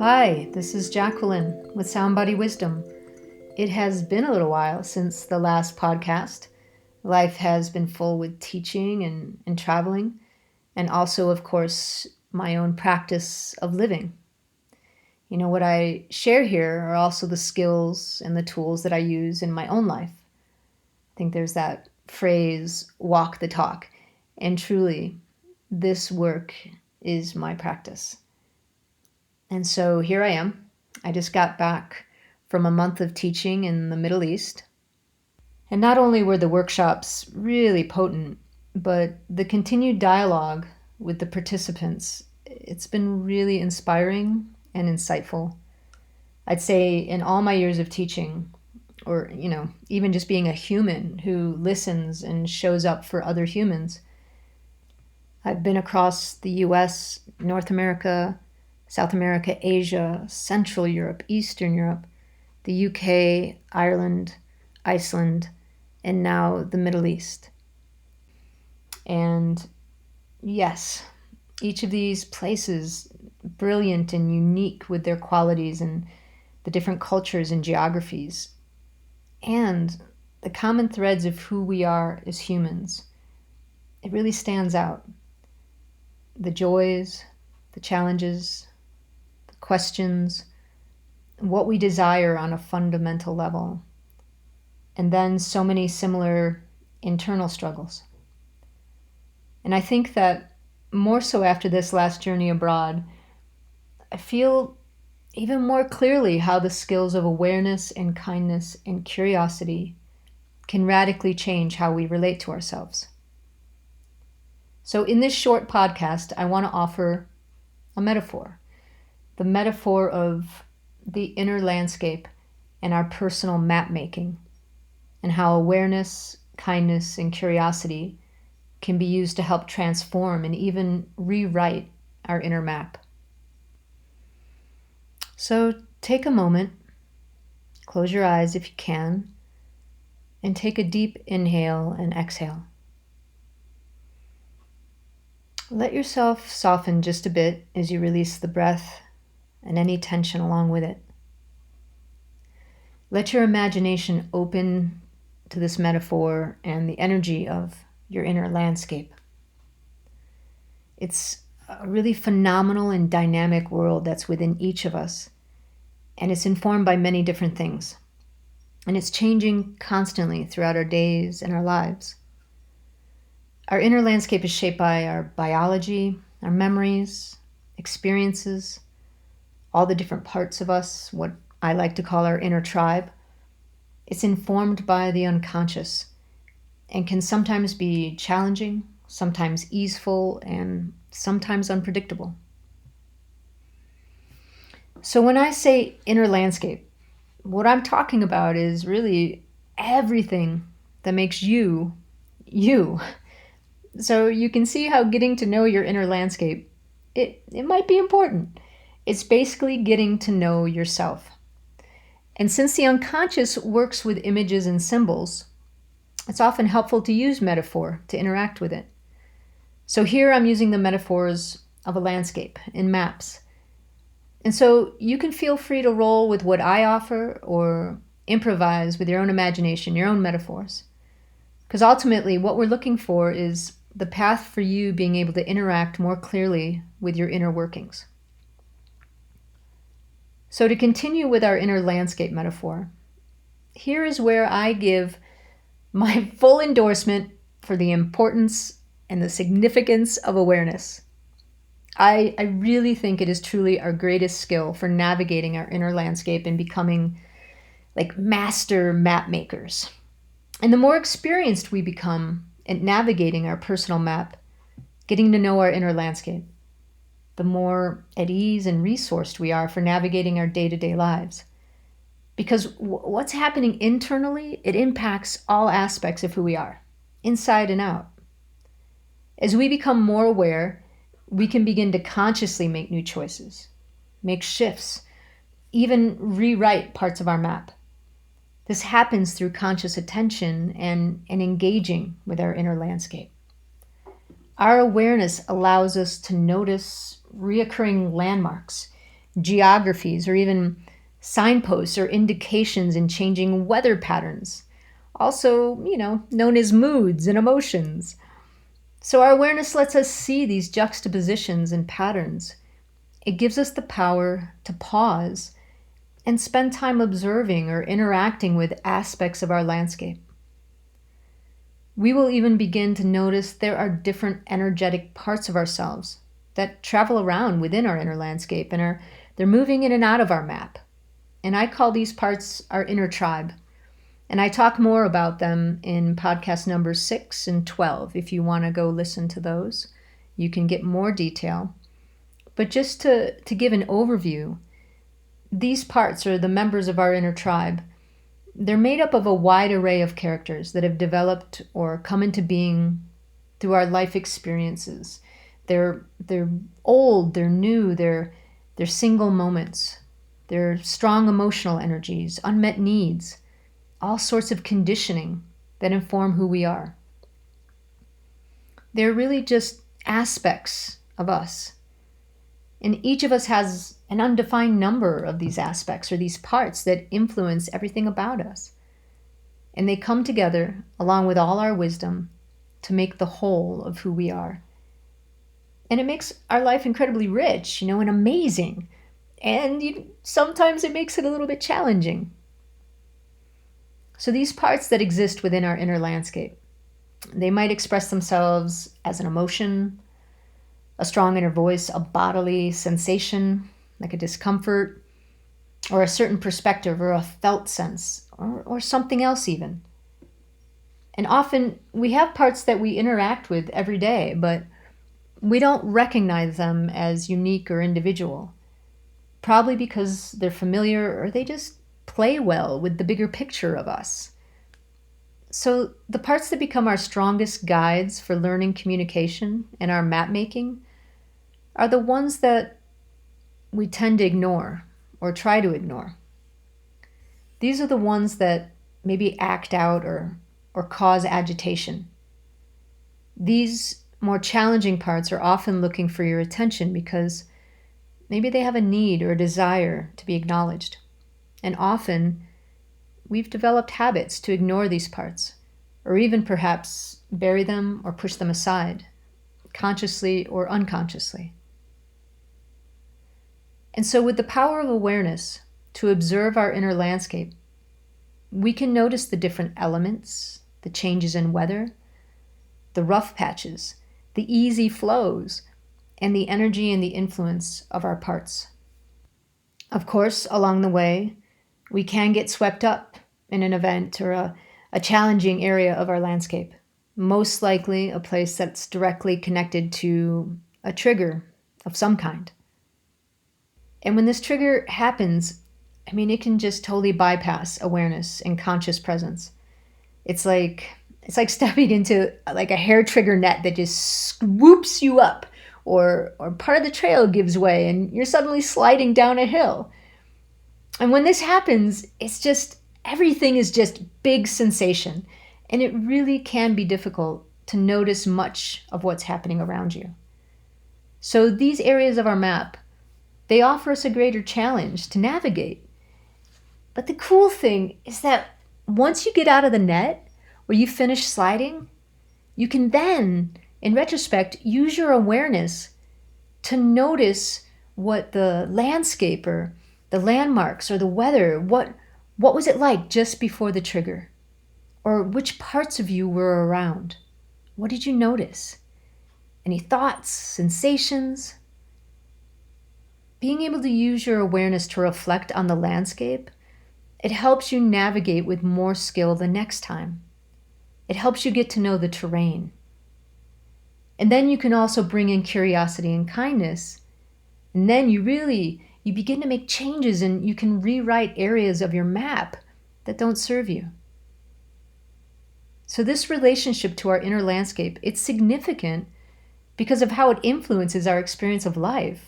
Hi, this is Jacqueline with Sound Body Wisdom. It has been a little while since the last podcast. Life has been full with teaching and traveling, and also, of course, my own practice of living. What I share here are also the skills and the tools that I use in my own life. I think there's that phrase, walk the talk, and truly, this work is my practice. And so here I am. I just got back from a month of teaching in the Middle East. And not only were the workshops really potent, but the continued dialogue with the participants, it's been really inspiring and insightful. I'd say in all my years of teaching, or, even just being a human who listens and shows up for other humans, I've been across the US, North America, South America, Asia, Central Europe, Eastern Europe, the UK, Ireland, Iceland, and now the Middle East. And yes, each of these places, brilliant and unique with their qualities and the different cultures and geographies, and the common threads of who we are as humans. It really stands out. The joys, the challenges, the questions, what we desire on a fundamental level, and then so many similar internal struggles. And I think that more so after this last journey abroad, I feel even more clearly how the skills of awareness and kindness and curiosity can radically change how we relate to ourselves. So in this short podcast, I want to offer a metaphor, the metaphor of the inner landscape and our personal map making, and how awareness, kindness, and curiosity can be used to help transform and even rewrite our inner map. So take a moment, close your eyes if you can, and take a deep inhale and exhale. Let yourself soften just a bit as you release the breath and any tension along with it. Let your imagination open to this metaphor and the energy of your inner landscape. It's a really phenomenal and dynamic world that's within each of us, and it's informed by many different things. And it's changing constantly throughout our days and our lives. Our inner landscape is shaped by our biology, our memories, experiences, all the different parts of us, what I like to call our inner tribe. It's informed by the unconscious and can sometimes be challenging, sometimes easeful, and sometimes unpredictable. So when I say inner landscape, what I'm talking about is really everything that makes you, you. So you can see how getting to know your inner landscape, it might be important. It's basically getting to know yourself. And since the unconscious works with images and symbols, it's often helpful to use metaphor to interact with it. So here I'm using the metaphors of a landscape in maps. And so you can feel free to roll with what I offer or improvise with your own imagination, your own metaphors. Because ultimately what we're looking for is the path for you being able to interact more clearly with your inner workings. So to continue with our inner landscape metaphor, here is where I give my full endorsement for the importance and the significance of awareness. I really think it is truly our greatest skill for navigating our inner landscape and becoming like master map makers. And the more experienced we become at navigating our personal map, getting to know our inner landscape, the more at ease and resourced we are for navigating our day-to-day lives. Because what's happening internally, it impacts all aspects of who we are, inside and out. As we become more aware, we can begin to consciously make new choices, make shifts, even rewrite parts of our map. This happens through conscious attention and engaging with our inner landscape. Our awareness allows us to notice reoccurring landmarks, geographies, or even signposts or indications in changing weather patterns, also, known as moods and emotions. So our awareness lets us see these juxtapositions and patterns. It gives us the power to pause and spend time observing or interacting with aspects of our landscape. We will even begin to notice there are different energetic parts of ourselves that travel around within our inner landscape and they're moving in and out of our map. And I call these parts our inner tribe. And I talk more about them in podcast numbers 6 and 12. If you want to go listen to those, you can get more detail. But just to give an overview, these parts, or the members of our inner tribe, they're made up of a wide array of characters that have developed or come into being through our life experiences. They're old, they're new, they're single moments. They're strong emotional energies, unmet needs, all sorts of conditioning that inform who we are. They're really just aspects of us. And each of us has an undefined number of these aspects or these parts that influence everything about us. And they come together along with all our wisdom to make the whole of who we are. And it makes our life incredibly rich, and amazing. And sometimes it makes it a little bit challenging. So these parts that exist within our inner landscape, they might express themselves as an emotion, a strong inner voice, a bodily sensation, like a discomfort, or a certain perspective or a felt sense, or something else even. And often we have parts that we interact with every day, but we don't recognize them as unique or individual, probably because they're familiar or they just play well with the bigger picture of us. So the parts that become our strongest guides for learning communication and our map making are the ones that we tend to ignore or try to ignore. These are the ones that maybe act out or cause agitation. These more challenging parts are often looking for your attention because maybe they have a need or a desire to be acknowledged. And often we've developed habits to ignore these parts, or even perhaps bury them or push them aside, consciously or unconsciously. And so with the power of awareness to observe our inner landscape, we can notice the different elements, the changes in weather, the rough patches, the easy flows, and the energy and the influence of our parts. Of course, along the way, we can get swept up in an event or a challenging area of our landscape, most likely a place that's directly connected to a trigger of some kind. And when this trigger happens, it can just totally bypass awareness and conscious presence. It's like stepping into like a hair trigger net that just swoops you up, or part of the trail gives way and you're suddenly sliding down a hill. And when this happens, everything is just big sensation, and it really can be difficult to notice much of what's happening around you. So these areas of our map, they offer us a greater challenge to navigate. But the cool thing is that once you get out of the net, or you finish sliding, you can then, in retrospect, use your awareness to notice what the landscape or the landmarks or the weather, what was it like just before the trigger? Or which parts of you were around? What did you notice? Any thoughts, sensations? Being able to use your awareness to reflect on the landscape, it helps you navigate with more skill the next time. It helps you get to know the terrain. And then you can also bring in curiosity and kindness. And then you begin to make changes, and you can rewrite areas of your map that don't serve you. So this relationship to our inner landscape, it's significant because of how it influences our experience of life.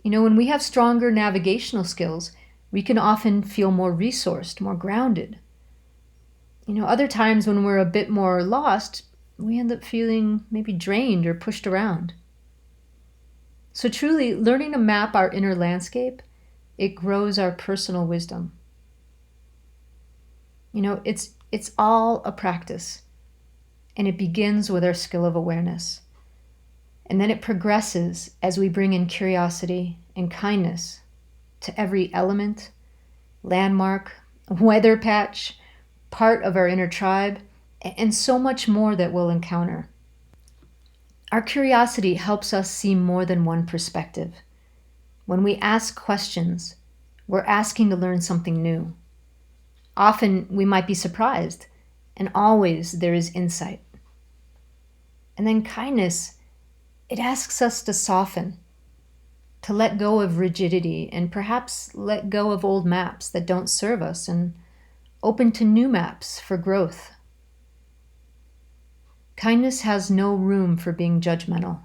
When we have stronger navigational skills, we can often feel more resourced, more grounded. Other times when we're a bit more lost, we end up feeling maybe drained or pushed around. So truly, learning to map our inner landscape, it grows our personal wisdom. It's all a practice, and it begins with our skill of awareness. And then it progresses as we bring in curiosity and kindness to every element, landmark, weather patch, part of our inner tribe, and so much more that we'll encounter. Our curiosity helps us see more than one perspective. When we ask questions, we're asking to learn something new. Often we might be surprised, and always there is insight. And then kindness, it asks us to soften, to let go of rigidity, and perhaps let go of old maps that don't serve us and open to new maps for growth. Kindness has no room for being judgmental.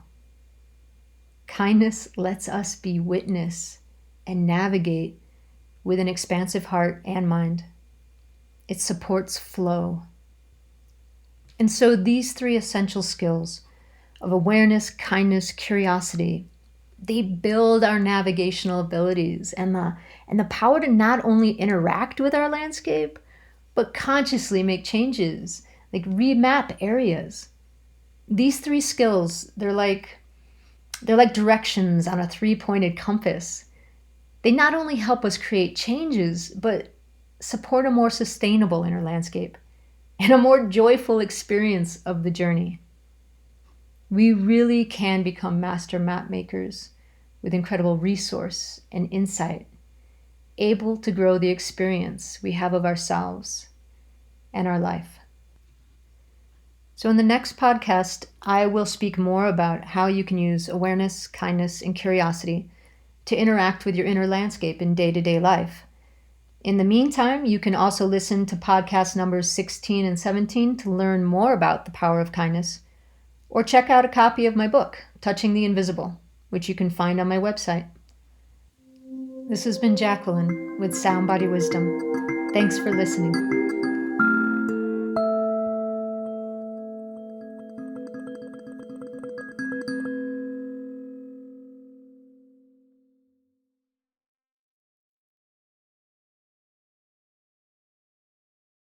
Kindness lets us be witness and navigate with an expansive heart and mind. It supports flow. And so these three essential skills of awareness, kindness, curiosity, they build our navigational abilities and the power to not only interact with our landscape, but consciously make changes, like remap areas. These three skills, they're like directions on a three-pointed compass. They not only help us create changes, but support a more sustainable inner landscape and a more joyful experience of the journey. We really can become master map makers with incredible resource and insight, able to grow the experience we have of ourselves and our life. So in the next podcast, I will speak more about how you can use awareness, kindness, and curiosity to interact with your inner landscape in day-to-day life. In the meantime, you can also listen to podcast numbers 16 and 17 to learn more about the power of kindness, or check out a copy of my book, Touching the Invisible, which you can find on my website. This has been Jacqueline with Sound Body Wisdom. Thanks for listening.